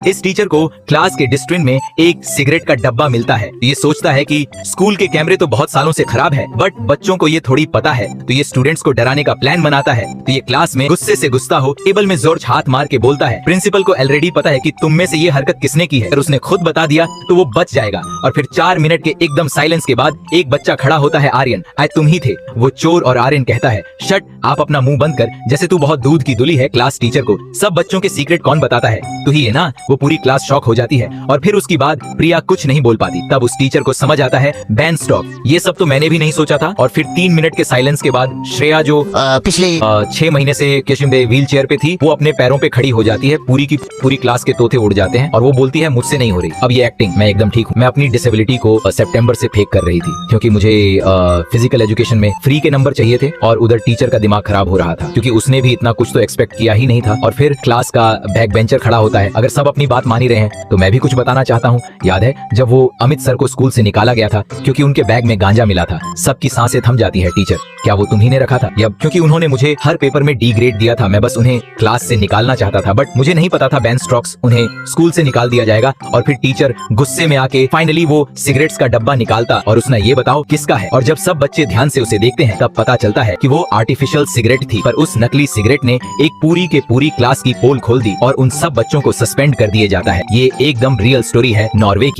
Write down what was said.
इस टीचर को क्लास के डस्टबिन में एक सिगरेट का डब्बा मिलता है। ये सोचता है कि स्कूल के कैमरे तो बहुत सालों से खराब है, बट बच्चों को ये थोड़ी पता है, तो ये स्टूडेंट्स को डराने का प्लान बनाता है। तो ये क्लास में गुस्से से गुस्सा हो टेबल में जोर हाथ मार के बोलता है, प्रिंसिपल को ऑलरेडी पता है कि तुम में से ये हरकत किसने की है। अगर उसने खुद बता दिया तो वो बच जाएगा। और फिर 4 मिनट के एकदम साइलेंस के बाद एक बच्चा खड़ा होता है, आर्यन, आज तुम ही थे। वो चोर और आर्यन कहता है, शट, आप अपना मुंह बंद कर, जैसे तू बहुत दूध की दुली है। क्लास टीचर को सब बच्चों के सीक्रेट कौन बताता है? तू ही है ना। वो पूरी क्लास शॉक हो जाती है और फिर उसके बाद प्रिया कुछ नहीं बोल पाती। तब उस टीचर को समझ आता है, बैन स्टॉप, ये सब तो मैंने भी नहीं सोचा था। और फिर 3 मिनट के साइलेंस के बाद श्रेया जो पिछले 6 महीने से व्हील चेयर पे थी, वो अपने पैरों पे खड़ी हो जाती है। पूरी की पूरी क्लास के तोते उड़ जाते हैं और वो बोलती है, मुझसे नहीं हो रही। अब ये एक्टिंग, मैं एकदम ठीक हूँ। मैं अपनी डिसेबिलिटी को सितंबर से फेक कर रही थी, क्योंकि मुझे फिजिकल एजुकेशन में फ्री के नंबर चाहिए थे और उधर टीचर का दिमाग खराब हो रहा था, क्योंकि उसने भी इतना कुछ तो एक्सपेक्ट किया ही नहीं था। और फिर क्लास का बैक बेंचर खड़ा होता है। अगर सब अपनी बात मान ही रहे हैं तो मैं भी कुछ बताना चाहता हूँ। याद है जब वो अमित सर को स्कूल से निकाला गया था क्योंकि उनके बैग में गांजा मिला था? सबकी सांसें थम जाती है। टीचर, क्या वो तुम्ही ने रखा था? या क्योंकि उन्होंने मुझे हर पेपर में डी ग्रेड दिया था, मैं बस उन्हें क्लास से निकालना चाहता था, बट मुझे नहीं पता था बैन स्टॉक्स उन्हें स्कूल से निकाल दिया जाएगा। और फिर टीचर गुस्से में आके फाइनली वो सिगरेट्स का डब्बा निकालता और उसने ये बताओ किसका है। और जब सब बच्चे ध्यान से उसे देखते हैं तब पता चलता है कि वो आर्टिफिशियल सिगरेट थी, पर उस नकली सिगरेट ने एक पूरी के पूरी क्लास की पोल खोल दी और उन सब बच्चों को सस्पेंड कर दिया जाता है। ये एकदम रियल स्टोरी है नॉर्वे की।